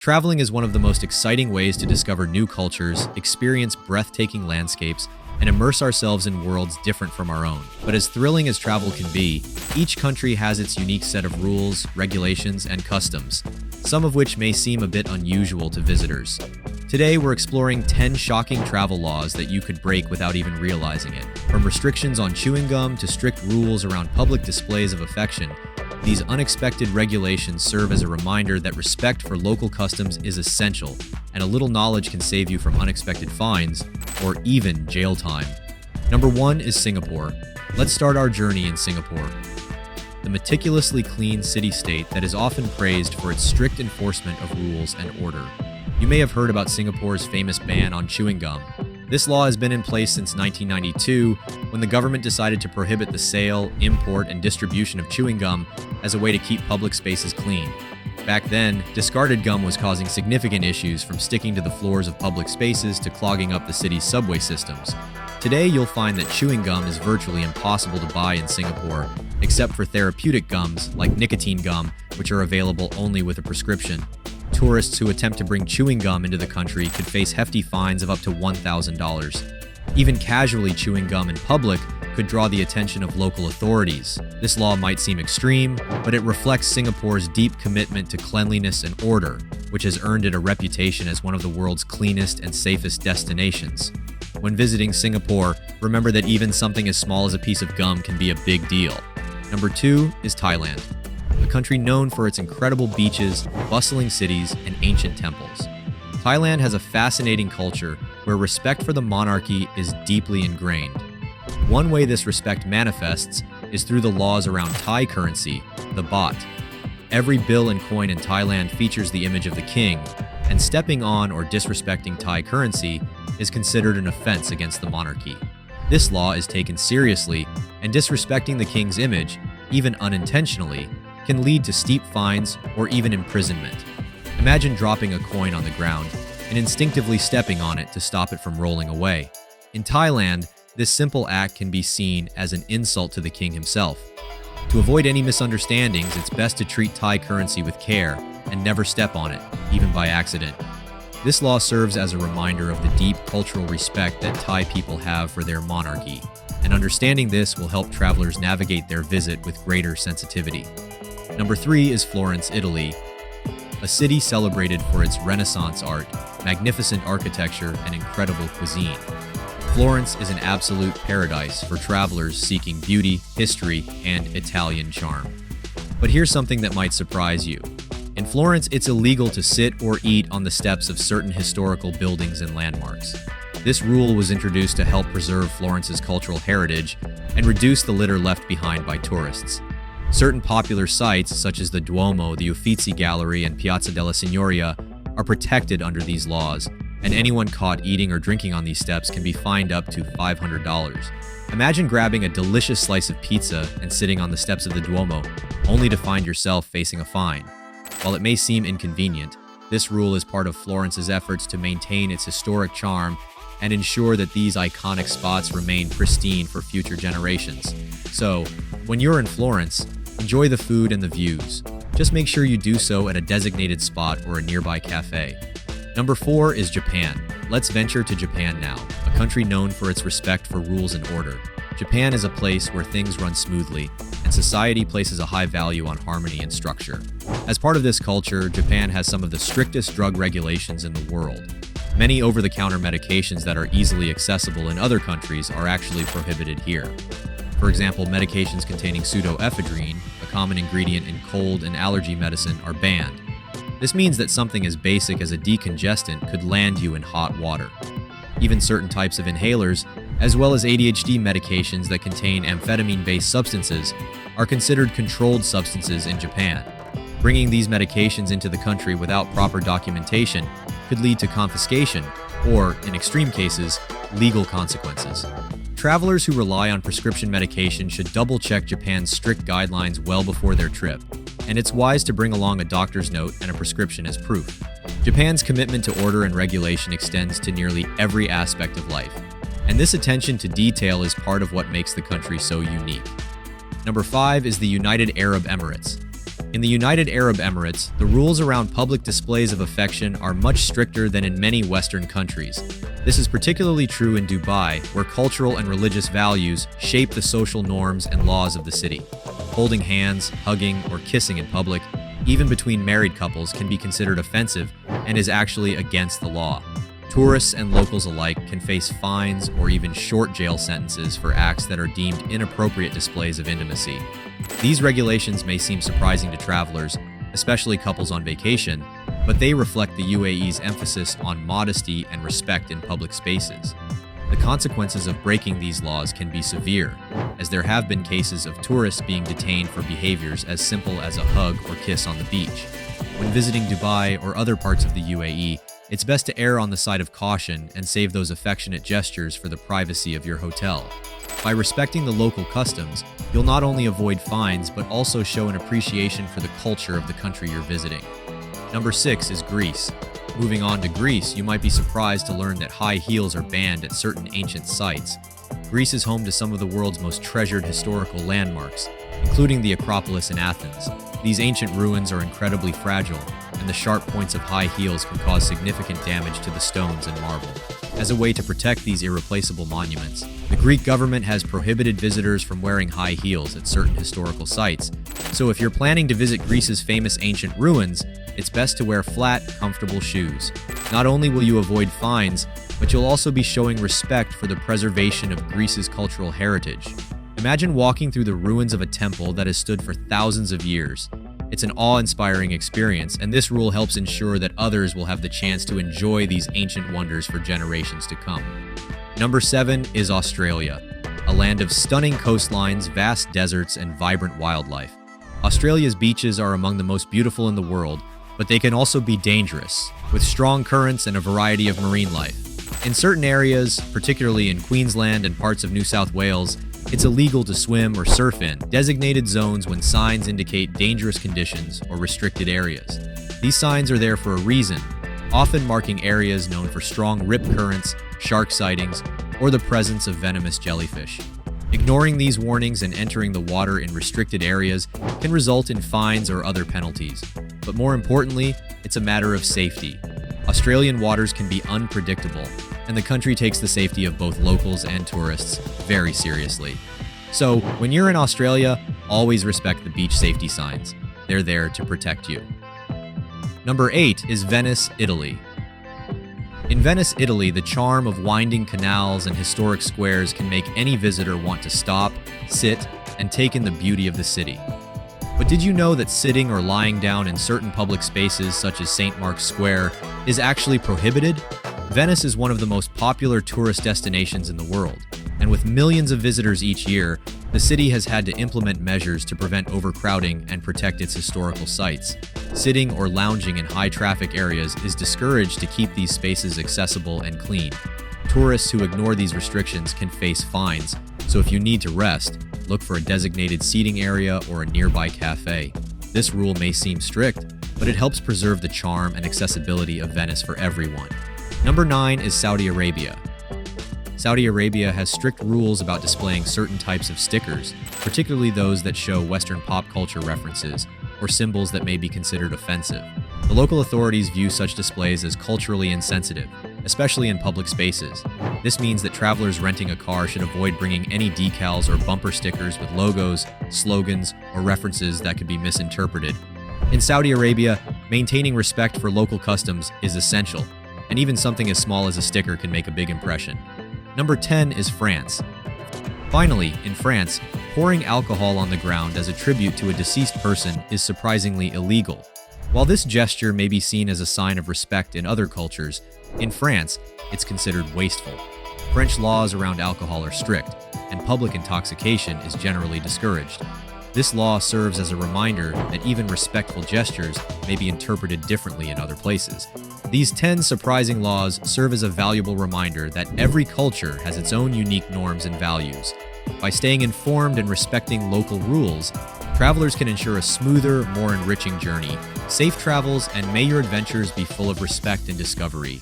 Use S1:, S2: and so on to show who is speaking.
S1: Traveling is one of the most exciting ways to discover new cultures, experience breathtaking landscapes, and immerse ourselves in worlds different from our own. But as thrilling as travel can be, each country has its unique set of rules, regulations, and customs, some of which may seem a bit unusual to visitors. Today, we're exploring 10 shocking travel laws that you could break without even realizing it. From restrictions on chewing gum to strict rules around public displays of affection, these unexpected regulations serve as a reminder that respect for local customs is essential, and a little knowledge can save you from unexpected fines or even jail time. Number 1 is Singapore. Let's start our journey in Singapore. The meticulously clean city-state that is often praised for its strict enforcement of rules and order. You may have heard about Singapore's famous ban on chewing gum. This law has been in place since 1992, when the government decided to prohibit the sale, import, and distribution of chewing gum as a way to keep public spaces clean. Back then, discarded gum was causing significant issues, from sticking to the floors of public spaces to clogging up the city's subway systems. Today, you'll find that chewing gum is virtually impossible to buy in Singapore, except for therapeutic gums like nicotine gum, which are available only with a prescription. Tourists who attempt to bring chewing gum into the country could face hefty fines of up to $1,000. Even casually chewing gum in public could draw the attention of local authorities. This law might seem extreme, but it reflects Singapore's deep commitment to cleanliness and order, which has earned it a reputation as one of the world's cleanest and safest destinations. When visiting Singapore, remember that even something as small as a piece of gum can be a big deal. Number 2 is Thailand, a country known for its incredible beaches, bustling cities, and ancient temples. Thailand has a fascinating culture where respect for the monarchy is deeply ingrained. One way this respect manifests is through the laws around Thai currency, the baht. Every bill and coin in Thailand features the image of the king, and stepping on or disrespecting Thai currency is considered an offense against the monarchy. This law is taken seriously, and disrespecting the king's image, even unintentionally, can lead to steep fines or even imprisonment. Imagine dropping a coin on the ground and instinctively stepping on it to stop it from rolling away. In Thailand, this simple act can be seen as an insult to the king himself. To avoid any misunderstandings, it's best to treat Thai currency with care and never step on it, even by accident. This law serves as a reminder of the deep cultural respect that Thai people have for their monarchy, and understanding this will help travelers navigate their visit with greater sensitivity. Number 3 is Florence, Italy, a city celebrated for its Renaissance art, magnificent architecture, and incredible cuisine. Florence is an absolute paradise for travelers seeking beauty, history, and Italian charm. But here's something that might surprise you. In Florence, it's illegal to sit or eat on the steps of certain historical buildings and landmarks. This rule was introduced to help preserve Florence's cultural heritage and reduce the litter left behind by tourists. Certain popular sites, such as the Duomo, the Uffizi Gallery, and Piazza della Signoria, are protected under these laws, and anyone caught eating or drinking on these steps can be fined up to $500. Imagine grabbing a delicious slice of pizza and sitting on the steps of the Duomo, only to find yourself facing a fine. While it may seem inconvenient, this rule is part of Florence's efforts to maintain its historic charm and ensure that these iconic spots remain pristine for future generations. So, when you're in Florence, enjoy the food and the views. Just make sure you do so at a designated spot or a nearby cafe. Number 4 is Japan. Let's venture to Japan now, a country known for its respect for rules and order. Japan is a place where things run smoothly, and society places a high value on harmony and structure. As part of this culture, Japan has some of the strictest drug regulations in the world. Many over-the-counter medications that are easily accessible in other countries are actually prohibited here. For example, medications containing pseudoephedrine, a common ingredient in cold and allergy medicine, are banned. This means that something as basic as a decongestant could land you in hot water. Even certain types of inhalers, as well as ADHD medications that contain amphetamine-based substances, are considered controlled substances in Japan. Bringing these medications into the country without proper documentation could lead to confiscation or, in extreme cases, legal consequences. Travelers who rely on prescription medication should double-check Japan's strict guidelines well before their trip, and it's wise to bring along a doctor's note and a prescription as proof. Japan's commitment to order and regulation extends to nearly every aspect of life, and this attention to detail is part of what makes the country so unique. Number 5 is the United Arab Emirates. In the United Arab Emirates, the rules around public displays of affection are much stricter than in many Western countries. This is particularly true in Dubai, where cultural and religious values shape the social norms and laws of the city. Holding hands, hugging, or kissing in public, even between married couples, can be considered offensive and is actually against the law. Tourists and locals alike can face fines or even short jail sentences for acts that are deemed inappropriate displays of intimacy. These regulations may seem surprising to travelers, especially couples on vacation, but they reflect the UAE's emphasis on modesty and respect in public spaces. The consequences of breaking these laws can be severe, as there have been cases of tourists being detained for behaviors as simple as a hug or kiss on the beach. When visiting Dubai or other parts of the UAE, it's best to err on the side of caution and save those affectionate gestures for the privacy of your hotel. By respecting the local customs, you'll not only avoid fines but also show an appreciation for the culture of the country you're visiting. Number 6 is Greece. Moving on to Greece, you might be surprised to learn that high heels are banned at certain ancient sites. Greece is home to some of the world's most treasured historical landmarks, including the Acropolis in Athens. These ancient ruins are incredibly fragile, and the sharp points of high heels can cause significant damage to the stones and marble. As a way to protect these irreplaceable monuments, the Greek government has prohibited visitors from wearing high heels at certain historical sites. So if you're planning to visit Greece's famous ancient ruins, it's best to wear flat, comfortable shoes. Not only will you avoid fines, but you'll also be showing respect for the preservation of Greece's cultural heritage. Imagine walking through the ruins of a temple that has stood for thousands of years. It's an awe-inspiring experience, and this rule helps ensure that others will have the chance to enjoy these ancient wonders for generations to come. Number 7 is Australia, a land of stunning coastlines, vast deserts, and vibrant wildlife. Australia's beaches are among the most beautiful in the world, but they can also be dangerous, with strong currents and a variety of marine life. In certain areas, particularly in Queensland and parts of New South Wales, it's illegal to swim or surf in designated zones when signs indicate dangerous conditions or restricted areas. These signs are there for a reason, often marking areas known for strong rip currents, shark sightings, or the presence of venomous jellyfish. Ignoring these warnings and entering the water in restricted areas can result in fines or other penalties. But more importantly, it's a matter of safety. Australian waters can be unpredictable, and the country takes the safety of both locals and tourists very seriously. So, when you're in Australia, always respect the beach safety signs. They're there to protect you. Number 8 is Venice, Italy. In Venice, Italy, the charm of winding canals and historic squares can make any visitor want to stop, sit, and take in the beauty of the city. But did you know that sitting or lying down in certain public spaces such as St. Mark's Square is actually prohibited? Venice is one of the most popular tourist destinations in the world, and with millions of visitors each year, the city has had to implement measures to prevent overcrowding and protect its historical sites. Sitting or lounging in high-traffic areas is discouraged to keep these spaces accessible and clean. Tourists who ignore these restrictions can face fines, so if you need to rest, look for a designated seating area or a nearby cafe. This rule may seem strict, but it helps preserve the charm and accessibility of Venice for everyone. Number 9 is Saudi Arabia. Saudi Arabia has strict rules about displaying certain types of stickers, particularly those that show Western pop culture references or symbols that may be considered offensive. The local authorities view such displays as culturally insensitive, especially in public spaces. This means that travelers renting a car should avoid bringing any decals or bumper stickers with logos, slogans, or references that could be misinterpreted. In Saudi Arabia, maintaining respect for local customs is essential, and even something as small as a sticker can make a big impression. Number 10 is France. Finally, in France, pouring alcohol on the ground as a tribute to a deceased person is surprisingly illegal. While this gesture may be seen as a sign of respect in other cultures, in France, it's considered wasteful. French laws around alcohol are strict, and public intoxication is generally discouraged. This law serves as a reminder that even respectful gestures may be interpreted differently in other places. These 10 surprising laws serve as a valuable reminder that every culture has its own unique norms and values. By staying informed and respecting local rules, travelers can ensure a smoother, more enriching journey. Safe travels, and may your adventures be full of respect and discovery.